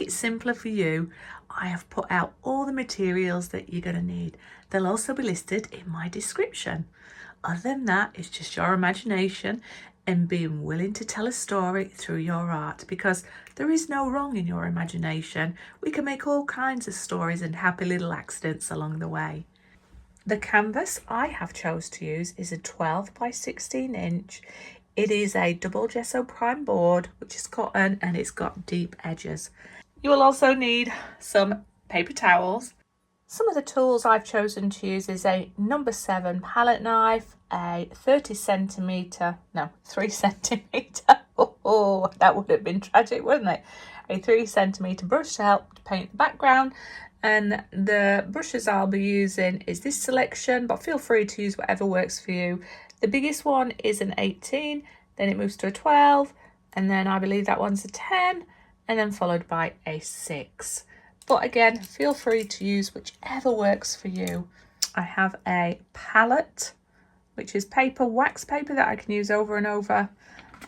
it simpler for you, I have put out all the materials that you're going to need. They'll also be listed in my description. Other than that, it's just your imagination and being willing to tell a story through your art, because there is no wrong in your imagination. We can make all kinds of stories and happy little accidents along the way. The canvas I have chose to use is a 12 by 16 inch. It is a double gesso prime board, which is cotton, and it's got deep edges. You will also need some paper towels. Some of the tools I've chosen to use is a number 7 palette knife, a 3 centimetre, oh, that would have been tragic, wouldn't it? A 3 centimetre brush to help to paint the background. And the brushes I'll be using is this selection, but feel free to use whatever works for you. The biggest one is an 18, then it moves to a 12, and then I believe that one's a 10, and then followed by a 6. But again, feel free to use whichever works for you. I have a palette, which is paper, wax paper that I can use over and over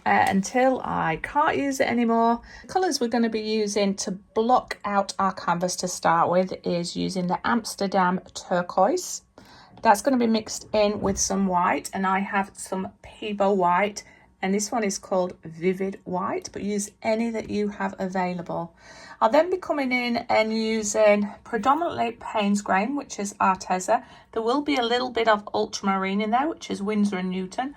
until I can't use it anymore. The colours we're going to be using to block out our canvas to start with is using the Amsterdam Turquoise. That's going to be mixed in with some white, and I have some Peebo white, and this one is called Vivid White, but use any that you have available. I'll then be coming in and using predominantly Paynes Grey, which is Arteza. There will be a little bit of ultramarine in there, which is Winsor & Newton.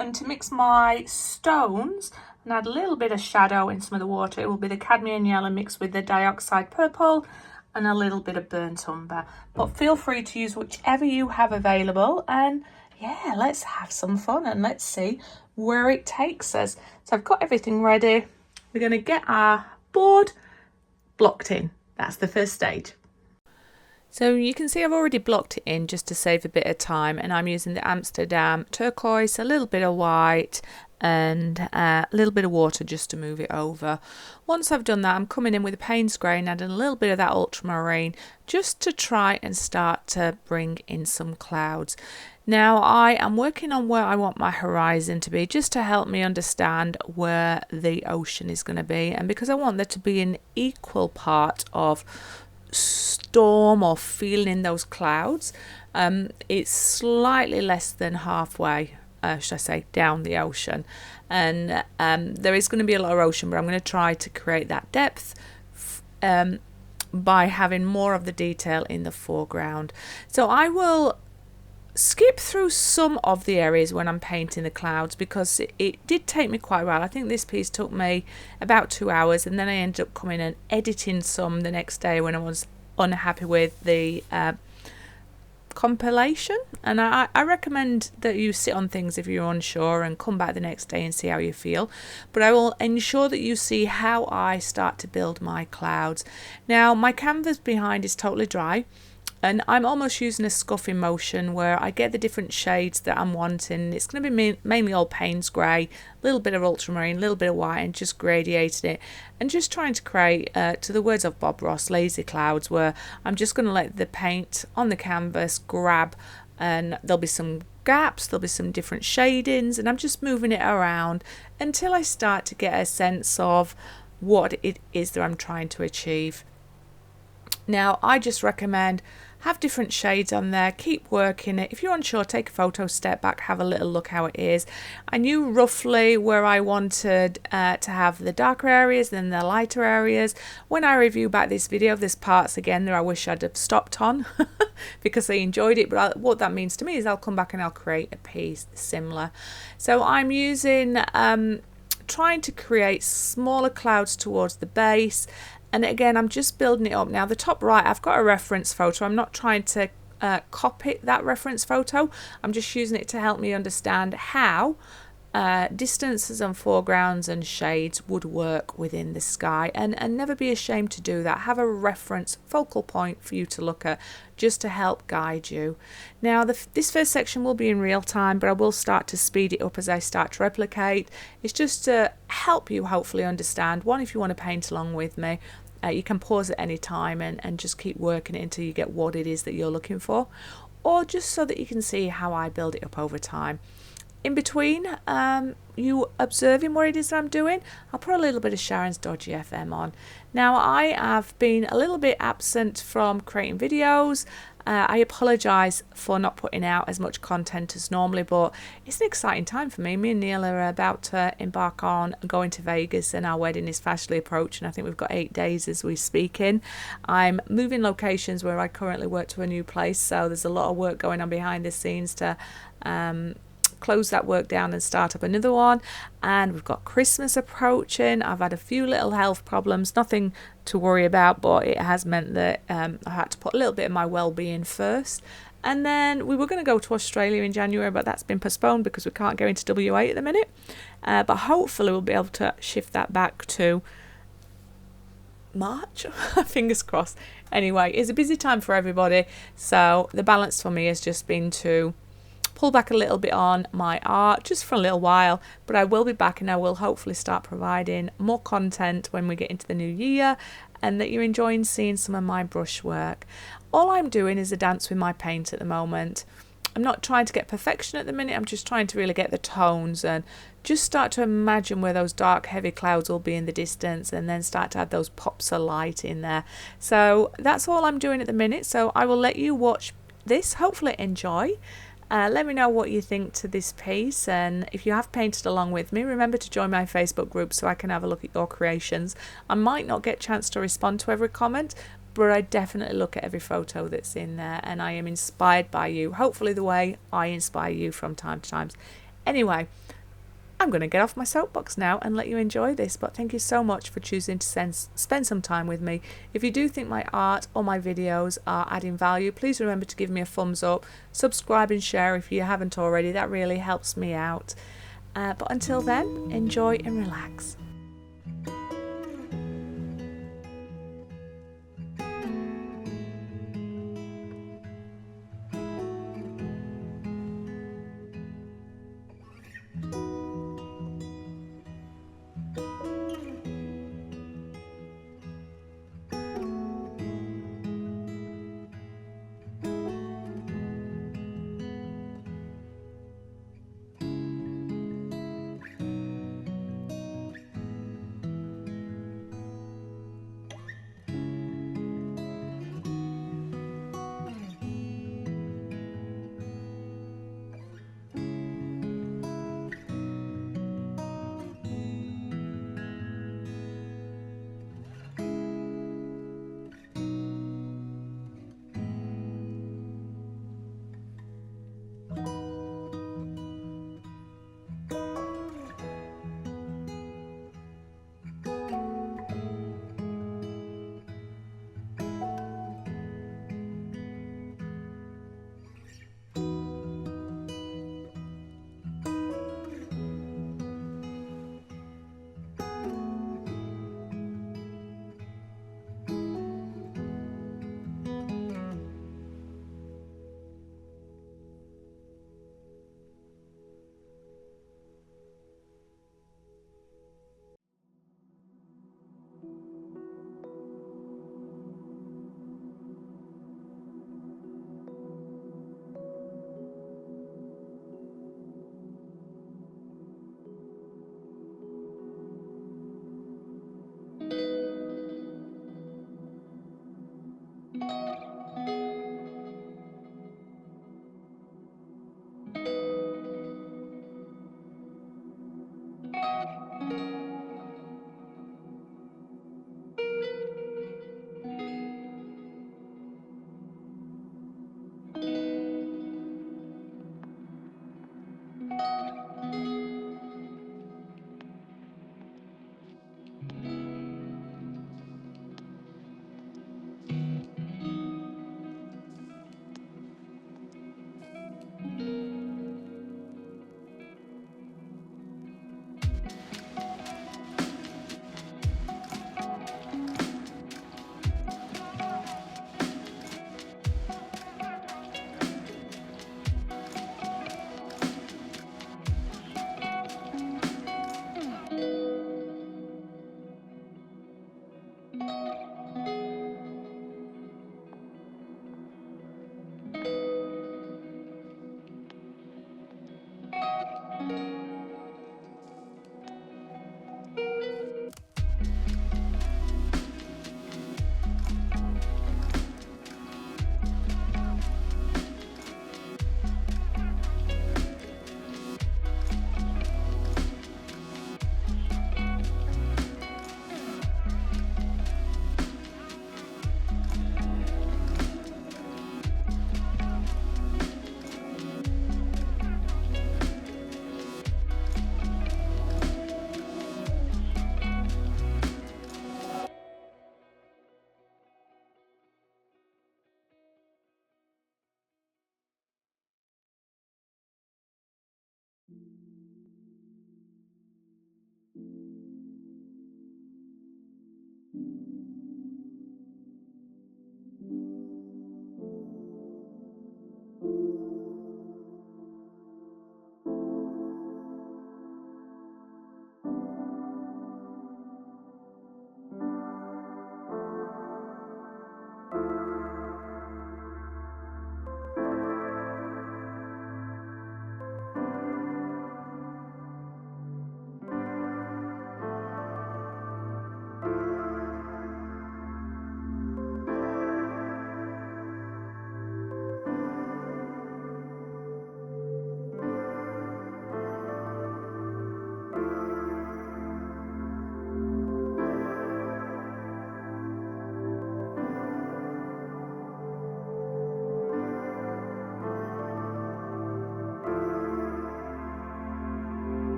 And to mix my stones and add a little bit of shadow in some of the water, it will be the cadmium yellow mixed with the dioxide purple and a little bit of burnt umber. But feel free to use whichever you have available, and yeah, let's have some fun and let's see where it takes us. So I've got everything ready. We're going to get our board blocked in. That's the first stage. So you can see I've already blocked it in just to save a bit of time, and I'm using the Amsterdam Turquoise, a little bit of white and a little bit of water just to move it over. Once I've done that, I'm coming in with a Paynes Grey and adding a little bit of that ultramarine just to try and start to bring in some clouds. Now I am working on where I want my horizon to be, just to help me understand where the ocean is going to be, and because I want there to be an equal part of storm or feeling those clouds, it's slightly less than halfway, should I say, down the ocean, and there is going to be a lot of ocean, but I'm going to try to create that depth by having more of the detail in the foreground. So I will skip through some of the areas when I'm painting the clouds, because it did take me quite a while. I think this piece took me about 2 hours, and then I ended up coming and editing some the next day when I was unhappy with the compilation. And I recommend that you sit on things if you're unsure and come back the next day and see how you feel, but I will ensure that you see how I start to build my clouds. Now my canvas behind is totally dry, and I'm almost using a scuffing motion where I get the different shades that I'm wanting. It's going to be mainly all Paynes Grey, a little bit of ultramarine, a little bit of white, and just gradiating it and just trying to create, to the words of Bob Ross, lazy clouds, where I'm just going to let the paint on the canvas grab, and there'll be some gaps, there'll be some different shadings, and I'm just moving it around until I start to get a sense of what it is that I'm trying to achieve. Now I just recommend have different shades on there, keep working it. If you're unsure, take a photo, step back, have a little look how it is. I knew roughly where I wanted to have the darker areas and the lighter areas. When I review back this video, there's parts again that I wish I'd have stopped on because I enjoyed it, but what that means to me is I'll come back and I'll create a piece similar. So I'm using trying to create smaller clouds towards the base. And again, I'm just building it up. Now the top right, I've got a reference photo. I'm not trying to copy that reference photo. I'm just using it to help me understand how distances and foregrounds and shades would work within the sky, and never be ashamed to do that. Have a reference focal point for you to look at, just to help guide you. Now this first section will be in real time, but I will start to speed it up as I start to replicate. It's just to help you hopefully understand. One, if you want to paint along with me, you can pause at any time and just keep working it until you get what it is that you're looking for, or just so that you can see how I build it up over time. in between you observing what it is that I'm doing, I'll put a little bit of Sharon's Dodgy FM on. Now, I have been a little bit absent from creating videos. I apologise for not putting out as much content as normally, but it's an exciting time for me. Me and Neil are about to embark on going to Vegas, and our wedding is fastly approaching. I think we've got 8 days as we speak in. I'm moving locations where I currently work to a new place, so there's a lot of work going on behind the scenes to close that work down and start up another one. And we've got Christmas approaching. I've had a few little health problems, nothing to worry about, but it has meant that I had to put a little bit of my well-being first. And then we were going to go to Australia in January, but that's been postponed because we can't go into WA at the minute. But hopefully we'll be able to shift that back to March. Fingers crossed. Anyway, it's a busy time for everybody, so the balance for me has just been to pull back a little bit on my art just for a little while, but I will be back, and I will hopefully start providing more content when we get into the new year, and that you're enjoying seeing some of my brushwork. All I'm doing is a dance with my paint at the moment. I'm not trying to get perfection at the minute. I'm just trying to really get the tones and just start to imagine where those dark heavy clouds will be in the distance, and then start to add those pops of light in there. So that's all I'm doing at the minute. So I will let you watch this, hopefully enjoy. Let me know what you think to this piece, and if you have painted along with me, remember to join my Facebook group so I can have a look at your creations. I might not get a chance to respond to every comment, but I definitely look at every photo that's in there, and I am inspired by you, hopefully the way I inspire you from time to time. Anyway, I'm going to get off my soapbox now and let you enjoy this, but thank you so much for choosing to spend some time with me. If you do think my art or my videos are adding value, please remember to give me a thumbs up, subscribe and share if you haven't already. That really helps me out. But until then, enjoy and relax.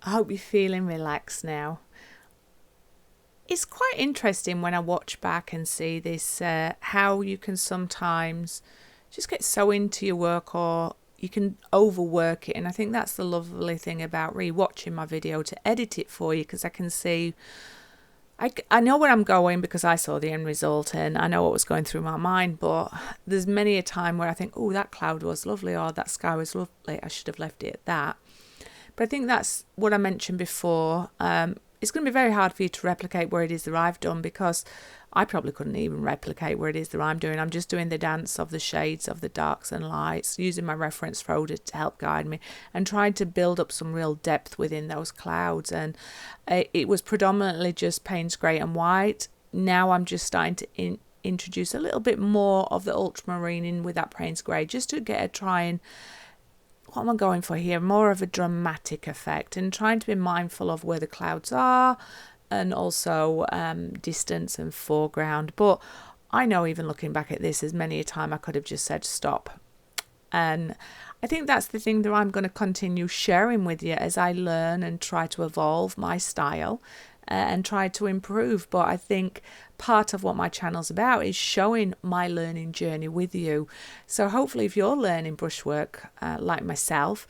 I hope you're feeling relaxed now. It's quite interesting when I watch back and see this, how you can sometimes just get so into your work, or you can overwork it. And I think that's the lovely thing about re-watching my video, to edit it for you, because I can see, I know where I'm going because I saw the end result and I know what was going through my mind. But there's many a time where I think, oh, that cloud was lovely, or that sky was lovely, I should have left it at that. But I think that's what I mentioned before. It's going to be very hard for you to replicate where it is that I've done, because I probably couldn't even replicate where it is that I'm doing. I'm just doing the dance of the shades of the darks and lights, using my reference folder to help guide me, and trying to build up some real depth within those clouds. And it was predominantly just Paynes Grey and white. Now I'm just starting to introduce a little bit more of the ultramarine in with that Paynes Grey, just to get a try and, what am I going for here? More of a dramatic effect, and trying to be mindful of where the clouds are, and also distance and foreground. But I know, even looking back at this, as many a time I could have just said stop. And I think that's the thing that I'm going to continue sharing with you as I learn and try to evolve my style and try to improve. But I think part of what my channel's about is showing my learning journey with you. So hopefully, if you're learning brushwork like myself,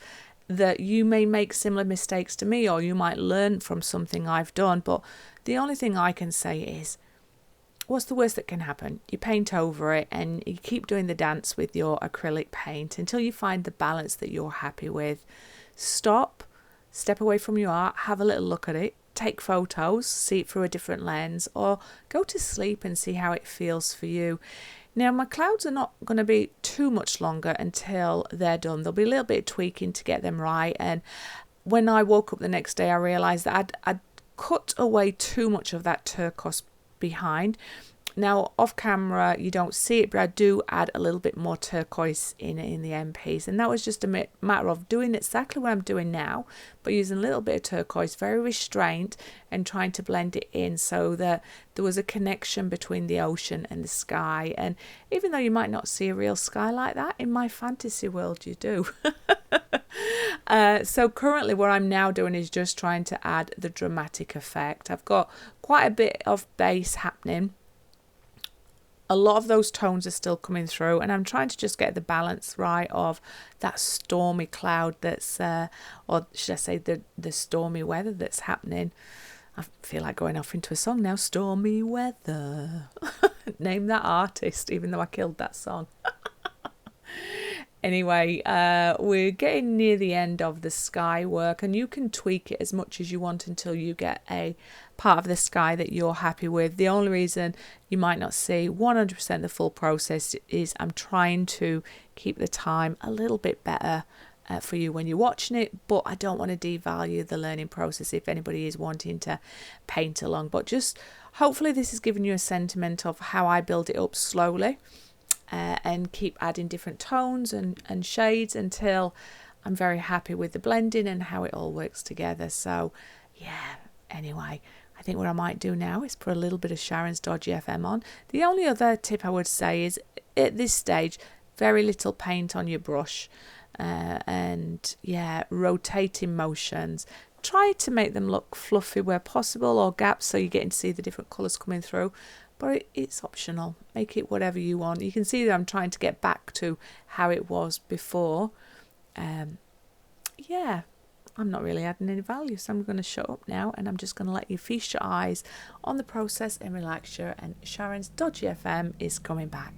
that you may make similar mistakes to me, or you might learn from something I've done. But the only thing I can say is, what's the worst that can happen? You paint over it and you keep doing the dance with your acrylic paint until you find the balance that you're happy with. Stop, step away from your art, have a little look at it, take photos, see it through a different lens, or go to sleep and see how it feels for you. Now, my clouds are not going to be too much longer until they're done. There'll be a little bit of tweaking to get them right. And when I woke up the next day, I realised that I'd cut away too much of that turquoise behind. Now, off camera, you don't see it, but I do add a little bit more turquoise in the end piece. And that was just a matter of doing exactly what I'm doing now, but using a little bit of turquoise, very restrained, and trying to blend it in so that there was a connection between the ocean and the sky. And even though you might not see a real sky like that, in my fantasy world, you do. So currently what I'm now doing is just trying to add the dramatic effect. I've got quite a bit of base happening. A lot of those tones are still coming through, and I'm trying to just get the balance right of that stormy cloud that's, or should I say the stormy weather that's happening. I feel like going off into a song now. Stormy weather. Name that artist, even though I killed that song. Anyway, we're getting near the end of the sky work, and you can tweak it as much as you want until you get a part of the sky that you're happy with. The only reason you might not see 100% the full process is I'm trying to keep the time a little bit better for you when you're watching it, but I don't want to devalue the learning process if anybody is wanting to paint along. But just hopefully this has given you a sentiment of how I build it up slowly. And keep adding different tones and shades until I'm very happy with the blending and how it all works together. So yeah, anyway, I think what I might do now is put a little bit of Sharon's Dodgy FM on. The only other tip I would say is, at this stage, very little paint on your brush, and yeah, rotating motions. Try to make them look fluffy where possible, or gaps, so you're getting to see the different colours coming through. But it's optional. Make it whatever you want. You can see that I'm trying to get back to how it was before. Yeah, I'm not really adding any value, so I'm going to shut up now, and I'm just going to let you feast your eyes on the process and relax you. And Sharon's Dodgy FM is coming back.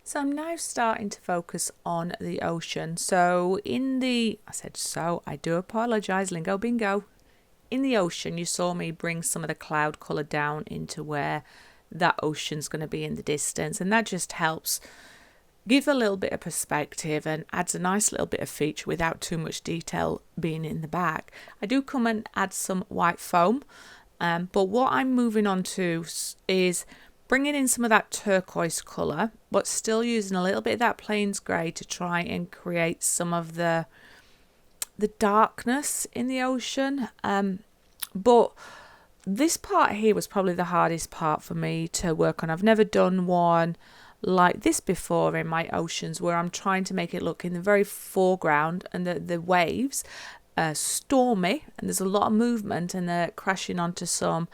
So I'm now starting to focus on the ocean. So I do apologise, lingo bingo. In the ocean, you saw me bring some of the cloud colour down into where that ocean's going to be in the distance. And that just helps give a little bit of perspective and adds a nice little bit of feature without too much detail being in the back. I do come and add some white foam, but what I'm moving on to is bringing in some of that turquoise colour, but still using a little bit of that Paynes Grey to try and create some of the darkness in the ocean. But this part here was probably the hardest part for me to work on. I've never done one like this before in my oceans, where I'm trying to make it look in the very foreground and the waves stormy, and there's a lot of movement, and they're crashing onto some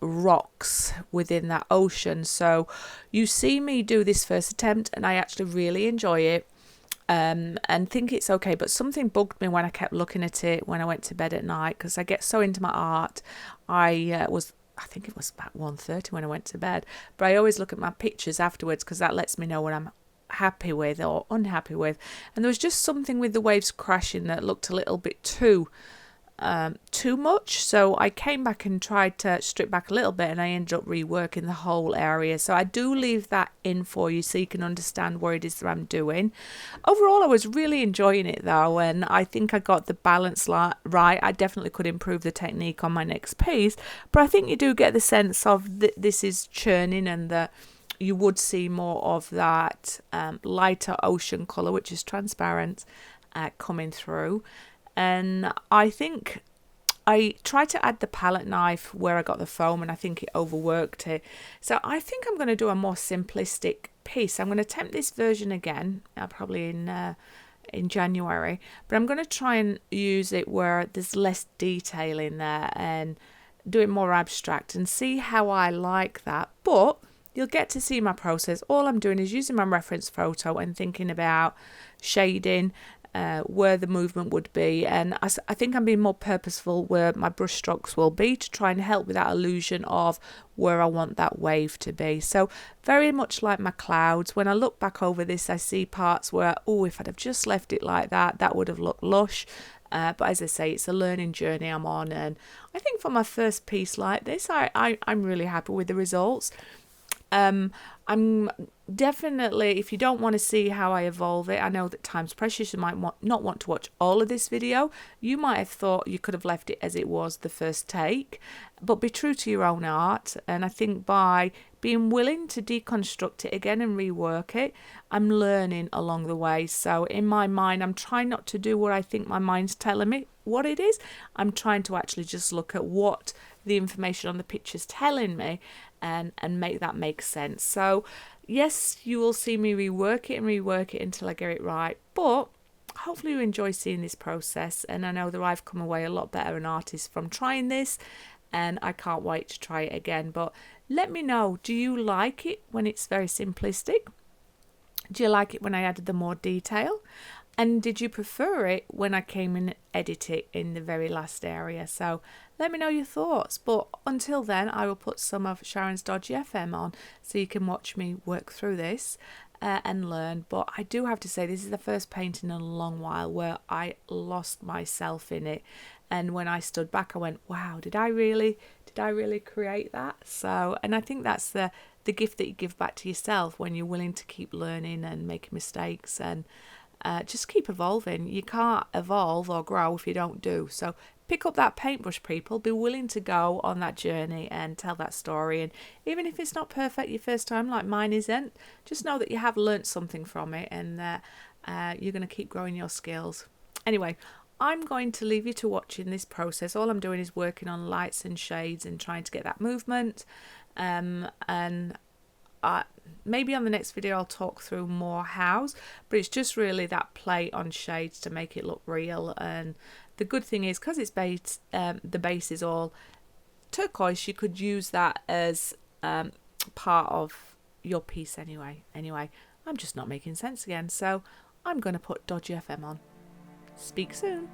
rocks within that ocean. So you see me do this first attempt, and I actually really enjoy it. And think it's okay, but something bugged me when I kept looking at it when I went to bed at night, because I get so into my art. I think it was about 1:30 when I went to bed, but I always look at my pictures afterwards because that lets me know what I'm happy with or unhappy with. And there was just something with the waves crashing that looked a little bit too much, so I came back and tried to strip back a little bit, and I ended up reworking the whole area. So I do leave that in for you so you can understand what it is that I'm doing. Overall, I was really enjoying it though, and I think I got the balance right. I definitely could improve the technique on my next piece, but I think you do get the sense of this is churning, and that you would see more of that lighter ocean colour, which is transparent, coming through. And I think I tried to add the palette knife where I got the foam, and I think it overworked it. So I think I'm going to do a more simplistic piece. I'm going to attempt this version again, probably in January, but I'm going to try and use it where there's less detail in there and do it more abstract and see how I like that. But you'll get to see my process. All I'm doing is using my reference photo and thinking about shading, where the movement would be, and I think I'm being more purposeful where my brush strokes will be to try and help with that illusion of where I want that wave to be. So very much like my clouds, when I look back over this, I see parts where, if I'd have just left it like that, that would have looked lush. But as I say, it's a learning journey I'm on, and I think for my first piece like this, I'm really happy with the results. I'm definitely, if you don't want to see how I evolve it, I know that time's precious, you might not want to watch all of this video. You might have thought you could have left it as it was the first take, but be true to your own art. And I think by being willing to deconstruct it again and rework it, I'm learning along the way. So in my mind, I'm trying not to do what I think my mind's telling me what it is. I'm trying to actually just look at what the information on the picture's telling me and make that make sense. So yes, you will see me rework it until I get it right, but hopefully you enjoy seeing this process, and I know that I've come away a lot better an artist from trying this, and I can't wait to try it again. But let me know, do you like it when it's very simplistic? Do you like it when I added the more detail? And did you prefer it when I came and edit it in the very last area? So let me know your thoughts. But until then, I will put some of Sharon's Dodgy FM on so you can watch me work through this and learn. But I do have to say, this is the first painting in a long while where I lost myself in it. And when I stood back, I went, wow, did I really create that? So, and I think that's the gift that you give back to yourself when you're willing to keep learning and making mistakes and just keep evolving. You can't evolve or grow if you don't do. So pick up that paintbrush, people. Be willing to go on that journey and tell that story. And even if it's not perfect your first time, like mine isn't, just know that you have learnt something from it, and you're going to keep growing your skills. Anyway, I'm going to leave you to watching this process. All I'm doing is working on lights and shades and trying to get that movement. Maybe on the next video I'll talk through more hows, but it's just really that play on shades to make it look real. And the good thing is, because it's base, the base is all turquoise, you could use that as part of your piece anyway. I'm just not making sense again, so I'm going to put Dodgy FM on. Speak soon.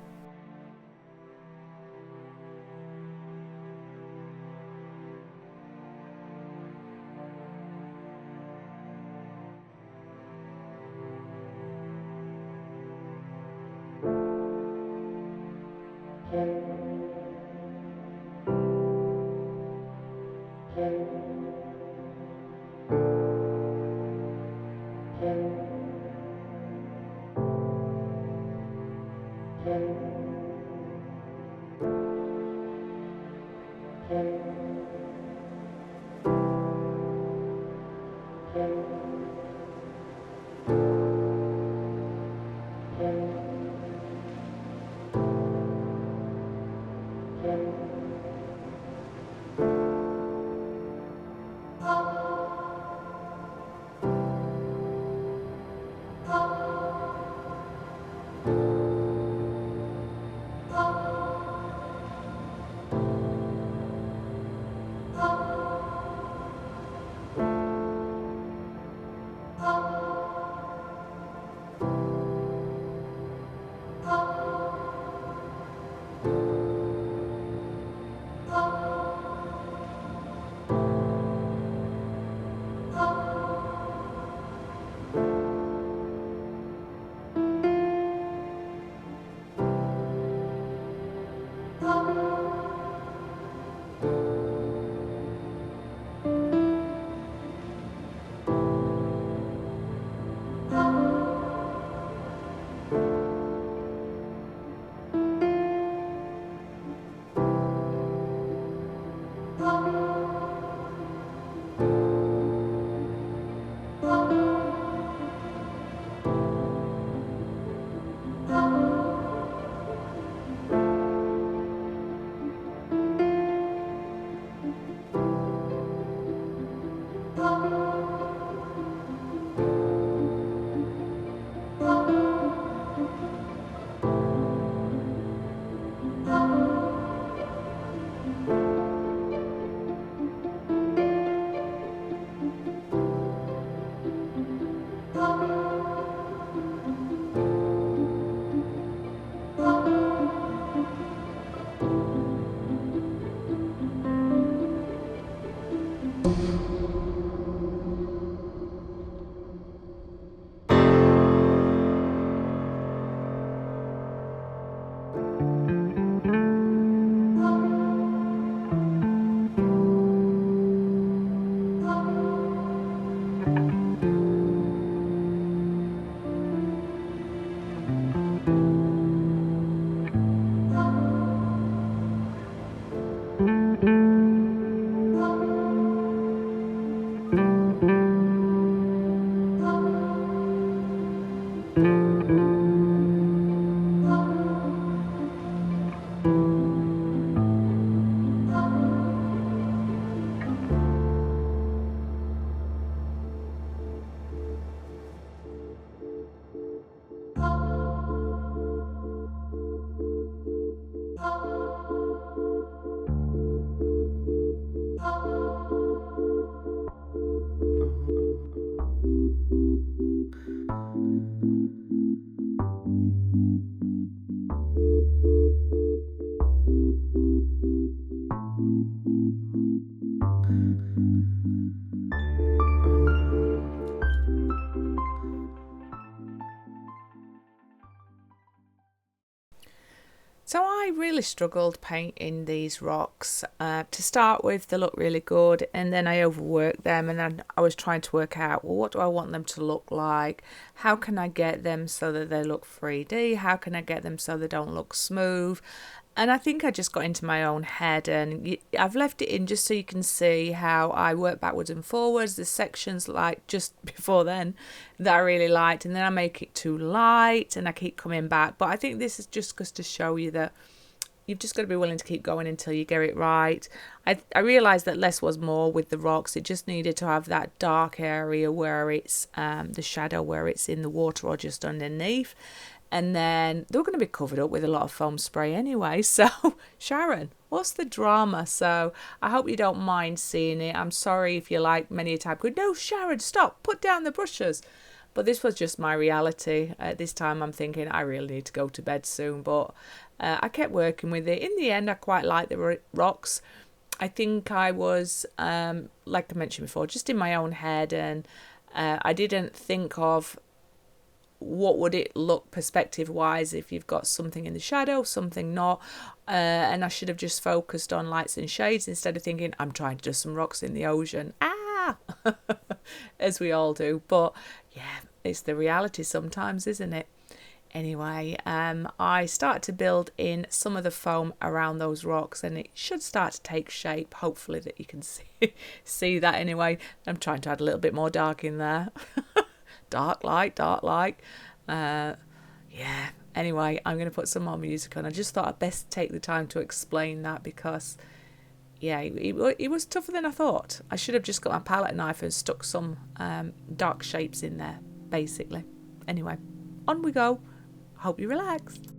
So I really struggled painting these rocks. To start with, they look really good, and then I overworked them, and then I was trying to work out, well, what do I want them to look like? How can I get them so that they look 3D? How can I get them so they don't look smooth? And I think I just got into my own head, and I've left it in just so you can see how I work backwards and forwards. There's sections like just before then that I really liked, and then I make it too light and I keep coming back. But I think this is just to show you that you've just got to be willing to keep going until you get it right. I realised that less was more with the rocks. It just needed to have that dark area where it's the shadow where it's in the water or just underneath. And then they were going to be covered up with a lot of foam spray anyway. So, Sharon, what's the drama? So, I hope you don't mind seeing it. I'm sorry if you like many a time go, no, Sharon, stop, put down the brushes. But this was just my reality. At this time, I'm thinking I really need to go to bed soon. But I kept working with it. In the end, I quite liked the rocks. I think I was, like I mentioned before, just in my own head. And I didn't think of what would it look perspective wise if you've got something in the shadow, something not, and I should have just focused on lights and shades instead of thinking I'm trying to do some rocks in the ocean, as we all do. But yeah, it's the reality sometimes, isn't it? Anyway, I start to build in some of the foam around those rocks, and it should start to take shape, hopefully that you can see that. Anyway, I'm trying to add a little bit more dark in there. Dark light. Yeah, anyway, I'm going to put some more music on. I just thought I'd best take the time to explain that, because yeah, it was tougher than I thought. I should have just got my palette knife and stuck some dark shapes in there, basically. Anyway, on we go. Hope you relaxed.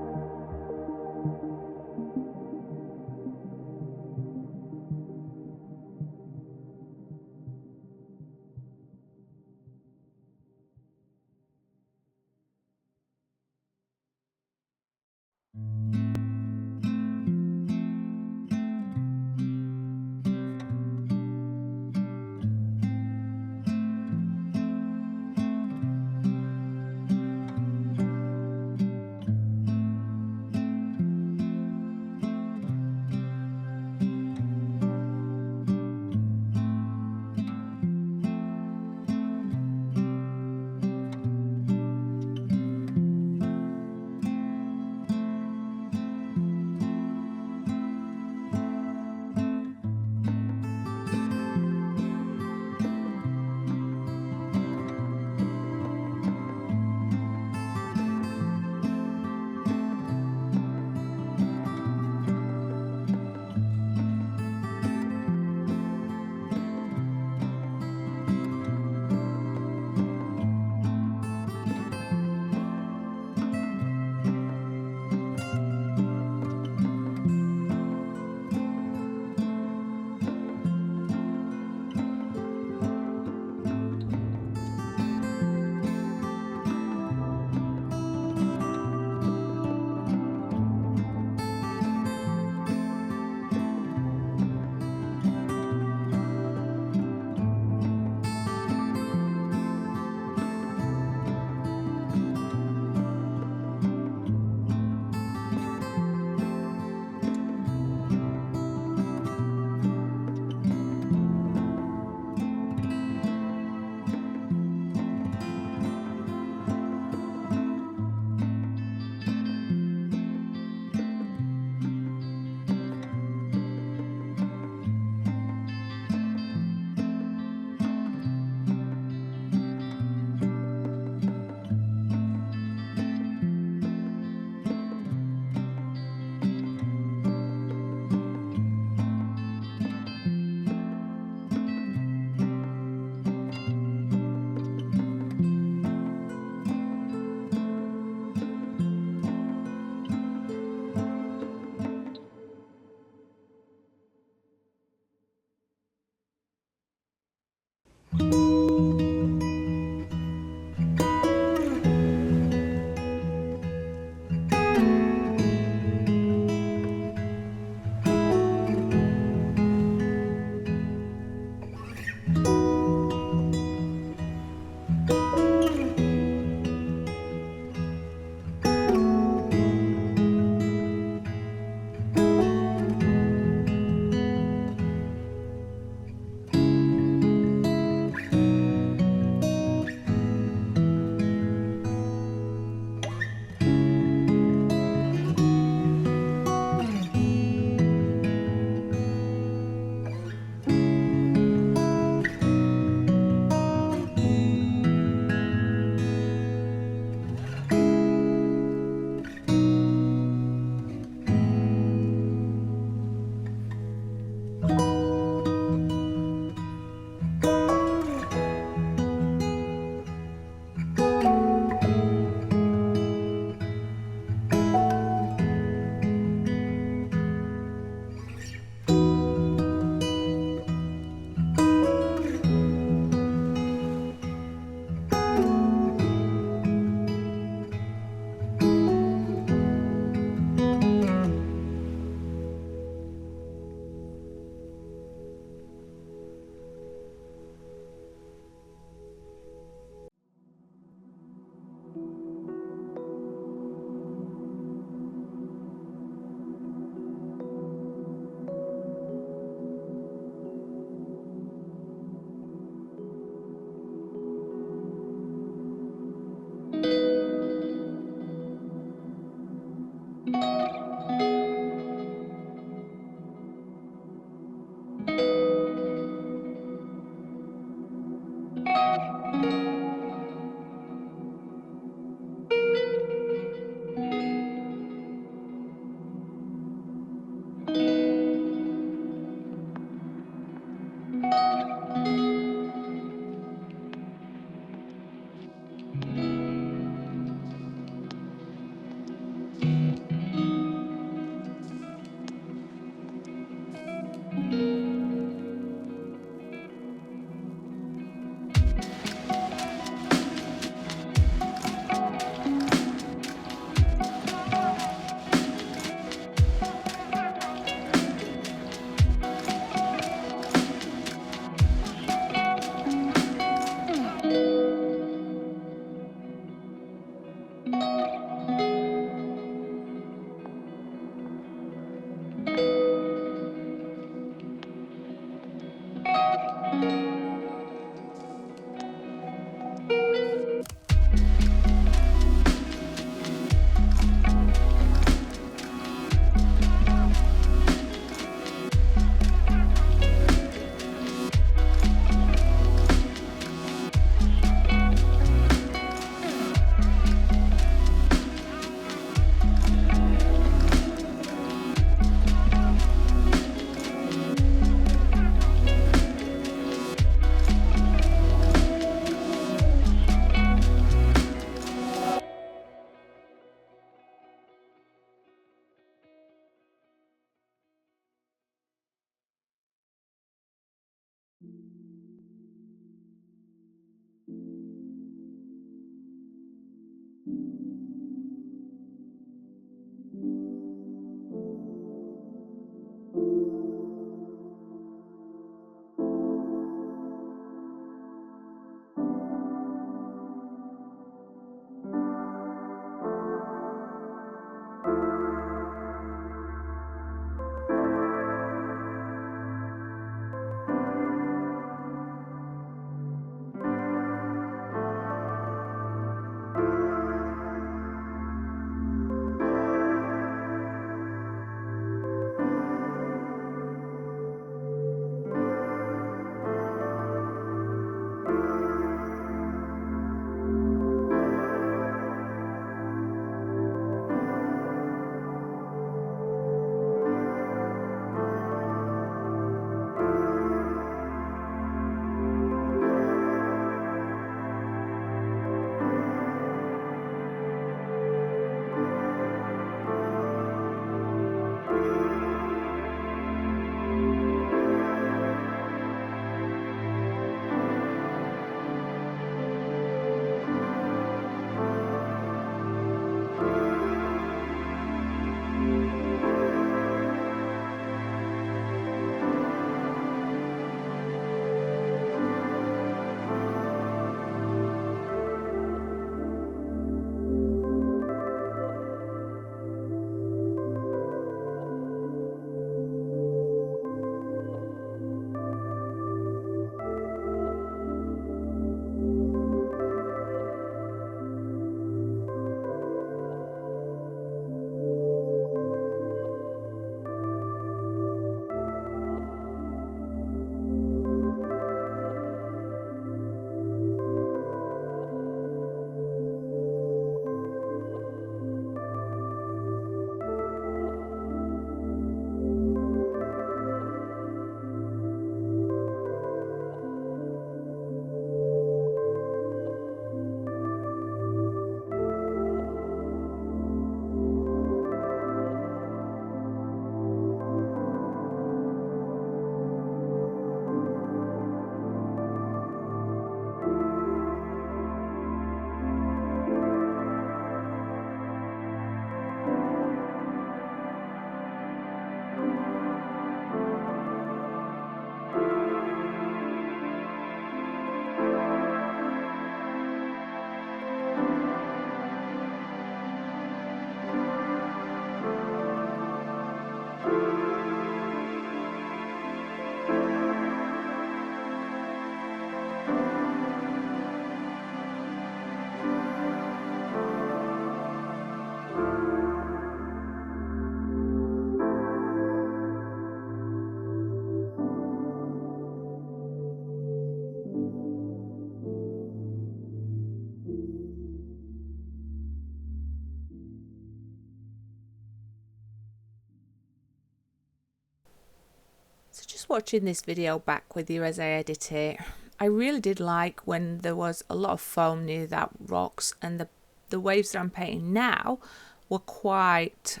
So just watching this video back with you as I edit it, I really did like when there was a lot of foam near that rocks, and the waves that I'm painting now were quite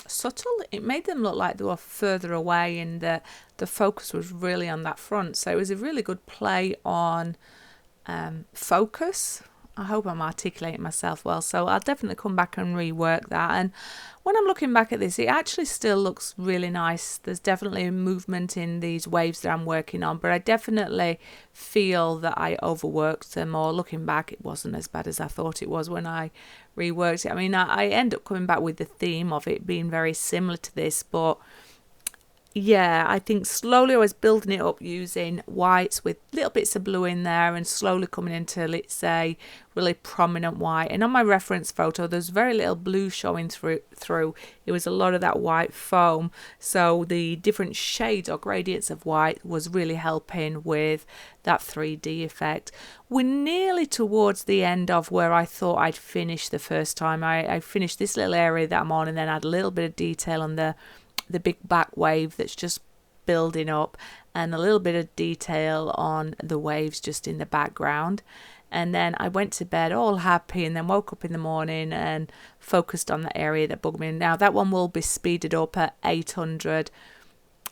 subtle. It made them look like they were further away, and the focus was really on that front. So it was a really good play on focus. I hope I'm articulating myself well. So I'll definitely come back and rework that. And when I'm looking back at this, it actually still looks really nice. There's definitely a movement in these waves that I'm working on, but I definitely feel that I overworked them, or looking back, it wasn't as bad as I thought it was when I reworked it. I mean, I end up coming back with the theme of it being very similar to this, but yeah, I think slowly I was building it up using whites with little bits of blue in there, and slowly coming into, let's say, really prominent white. And on my reference photo, there's very little blue showing through. It was a lot of that white foam. So the different shades or gradients of white was really helping with that 3D effect. We're nearly towards the end of where I thought I'd finish the first time. I finished this little area that I'm on, and then add a little bit of detail on the big back wave that's just building up, and a little bit of detail on the waves just in the background. And then I went to bed all happy, and then woke up in the morning and focused on the area that bugged me. Now that one will be speeded up at 800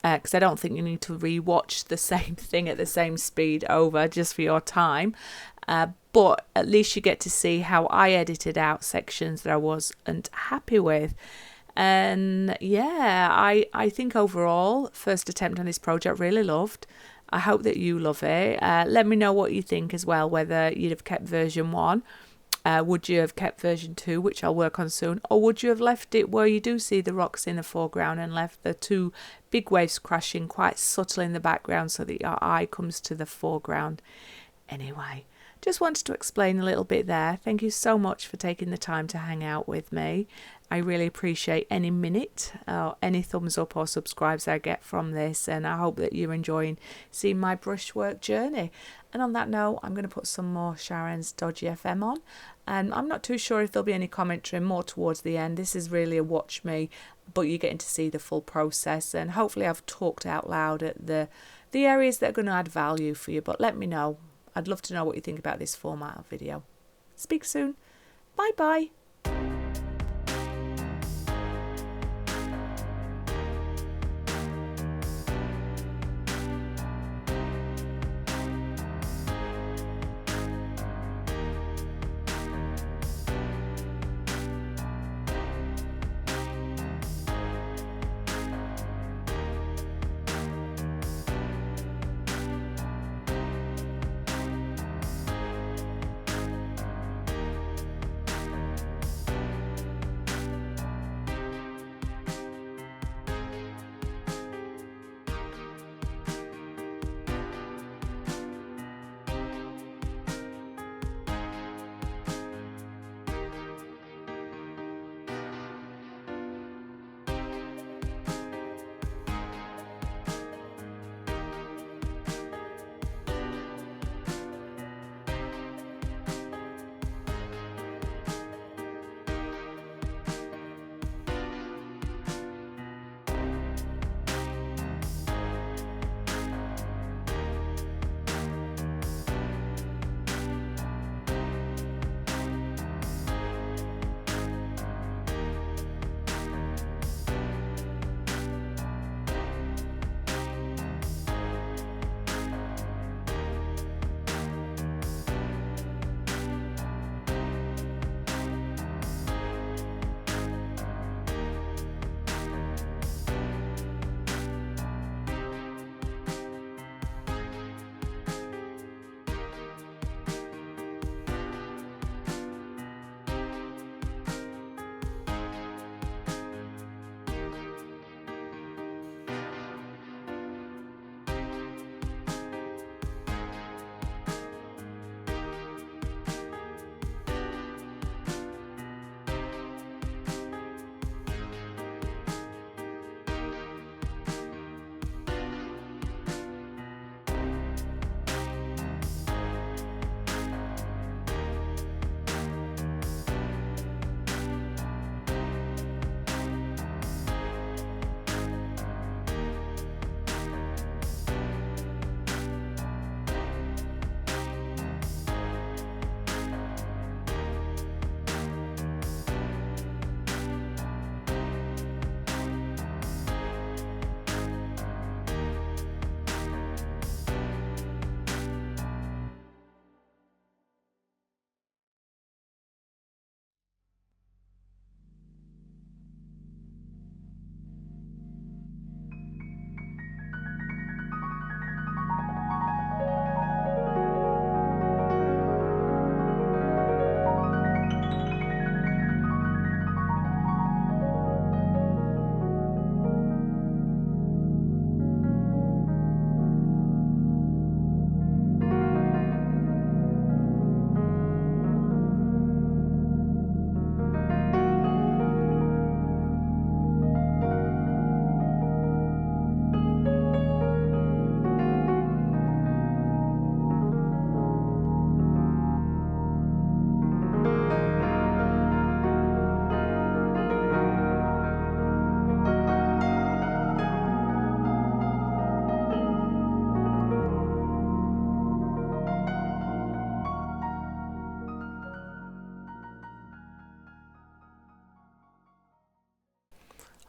because I don't think you need to rewatch the same thing at the same speed over just for your time. but at least you get to see how I edited out sections that I wasn't happy with. And yeah, I think overall, first attempt on this project, really loved. I hope that you love it. Let me know what you think as well, whether you'd have kept version 1. Would you have kept version 2, which I'll work on soon, or would you have left it where you do see the rocks in the foreground and left the 2 big waves crashing quite subtle in the background so that your eye comes to the foreground? Anyway, just wanted to explain a little bit there. Thank you so much for taking the time to hang out with me. I really appreciate any minute, any thumbs up or subscribes I get from this, and I hope that you're enjoying seeing my brushwork journey. And on that note, I'm going to put some more Sharon's Dodgy FM on, and I'm not too sure if there'll be any commentary more towards the end. This is really a watch me, but you're getting to see the full process, and hopefully I've talked out loud at the areas that are going to add value for you. But let me know. I'd love to know what you think about this format of video. Speak soon. Bye bye.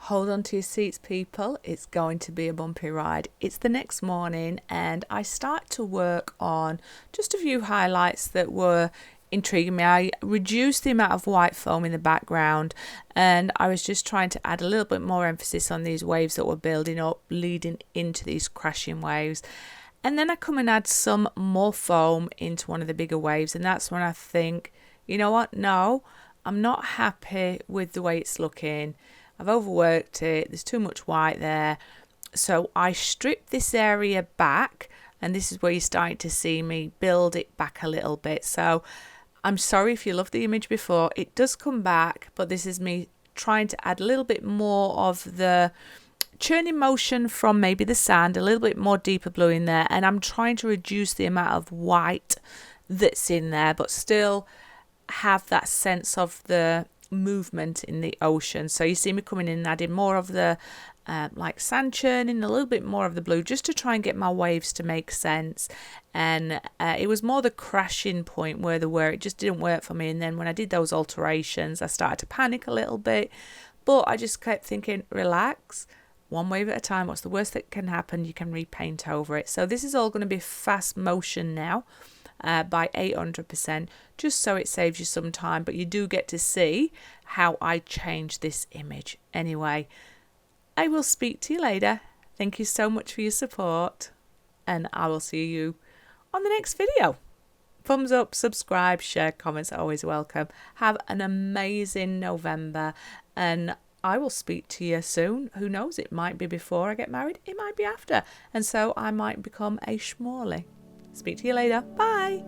Hold on to your seats, people. It's going to be a bumpy ride. It's the next morning and I start to work on just a few highlights that were intriguing me. I reduced the amount of white foam in the background and I was just trying to add a little bit more emphasis on these waves that were building up, leading into these crashing waves. And then I come and add some more foam into one of the bigger waves, and that's when I think, you know what, no, I'm not happy with the way it's looking. I've overworked it, there's too much white there. So I stripped this area back, and this is where you're starting to see me build it back a little bit. So I'm sorry if you loved the image before, it does come back, but this is me trying to add a little bit more of the churning motion from maybe the sand, a little bit more deeper blue in there, and I'm trying to reduce the amount of white that's in there, but still have that sense of the movement in the ocean. So you see me coming in and adding more of the like sand churning, a little bit more of the blue, just to try and get my waves to make sense. And it was more the crashing point where it just didn't work for me. And then when I did those alterations, I started to panic a little bit, but I just kept thinking, relax, one wave at a time. What's the worst that can happen? You can repaint over it. So this is all going to be fast motion now. By 800%, just so it saves you some time, but you do get to see how I change this image. Anyway, I will speak to you later. Thank you so much for your support, and I will see you on the next video. Thumbs up, subscribe, share, comments are always welcome. Have an amazing November, and I will speak to you soon. Who knows, it might be before I get married, it might be after, and so I might become a schmorley. Speak to you later. Bye.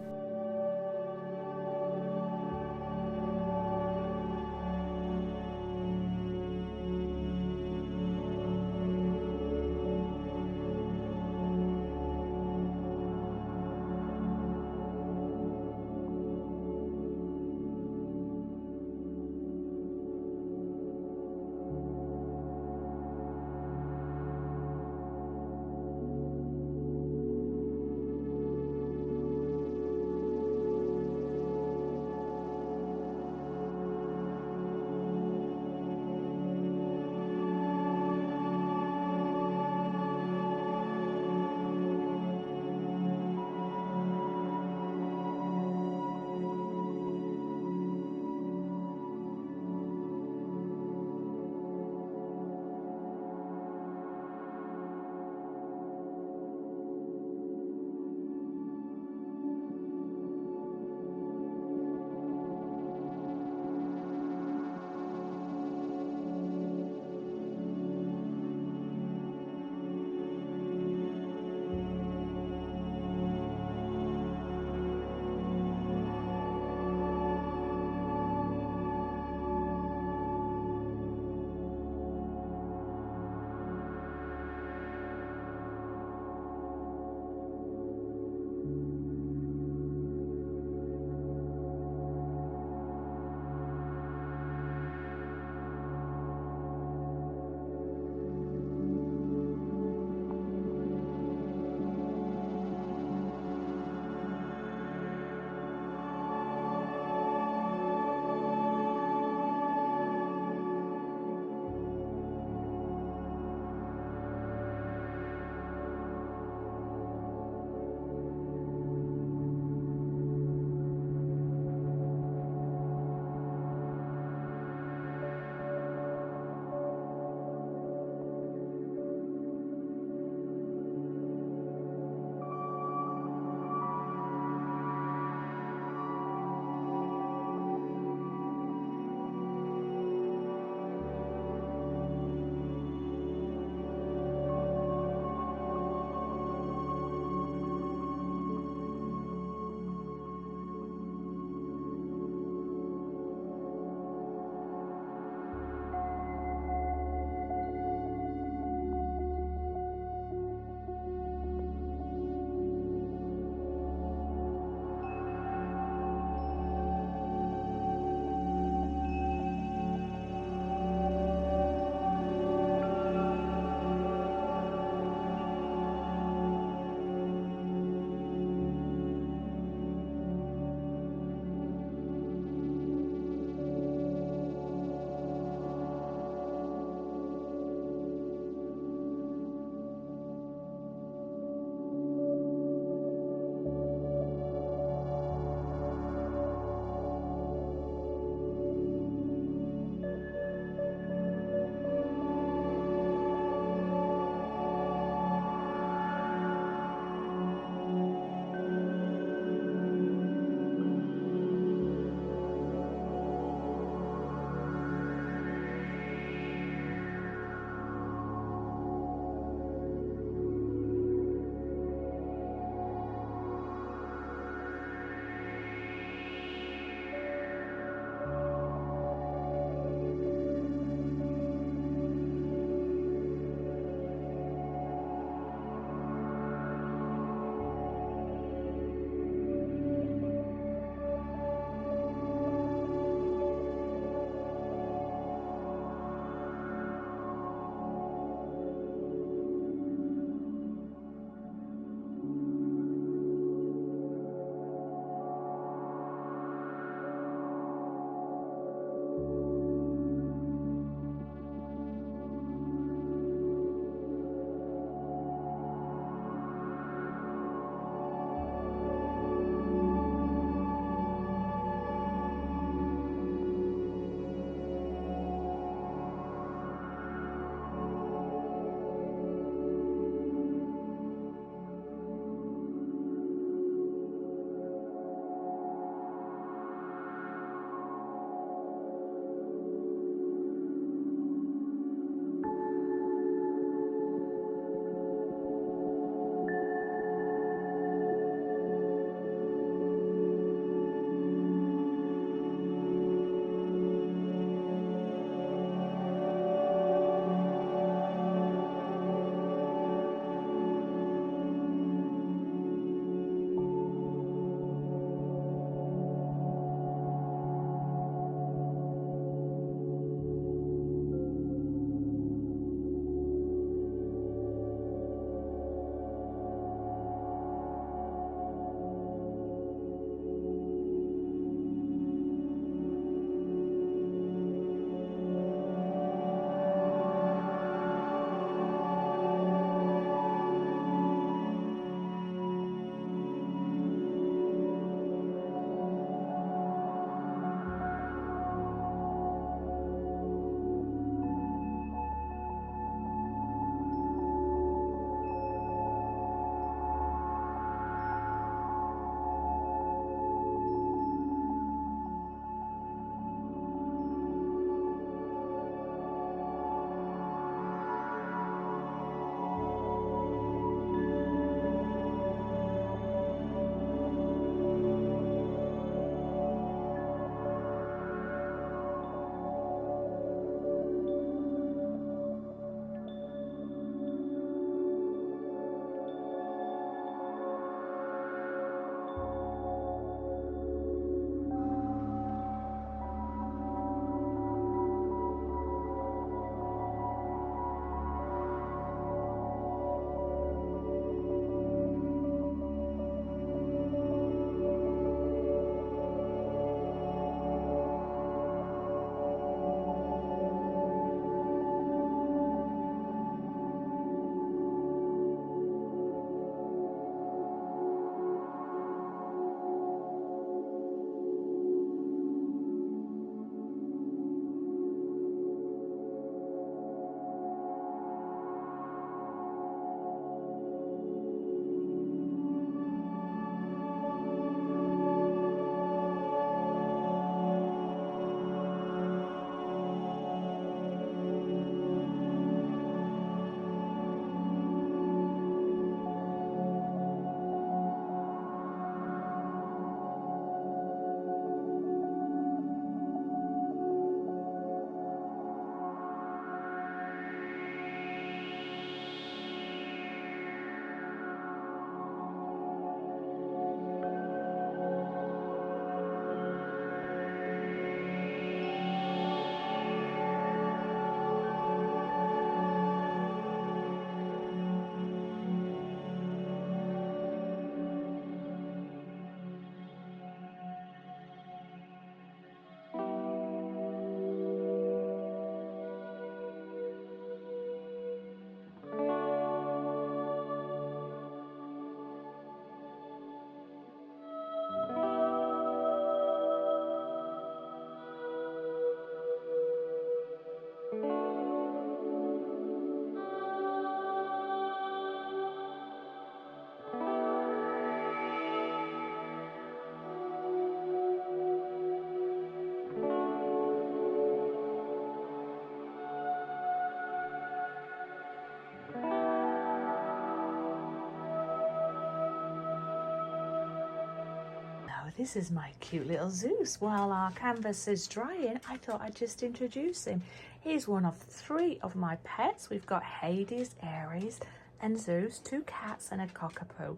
This is my cute little Zeus. While our canvas is drying, I thought I'd just introduce him. He's one of 3 of my pets. We've got Hades, Ares, and Zeus, 2 cats and a cockapoo.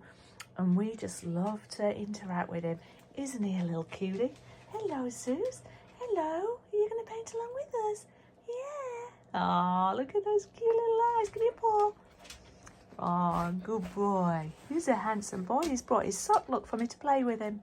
And we just love to interact with him. Isn't he a little cutie? Hello, Zeus. Hello. Are you going to paint along with us? Yeah. Oh, look at those cute little eyes. Give me a paw. Oh, good boy. He's a handsome boy. He's brought his sock, look, for me to play with him.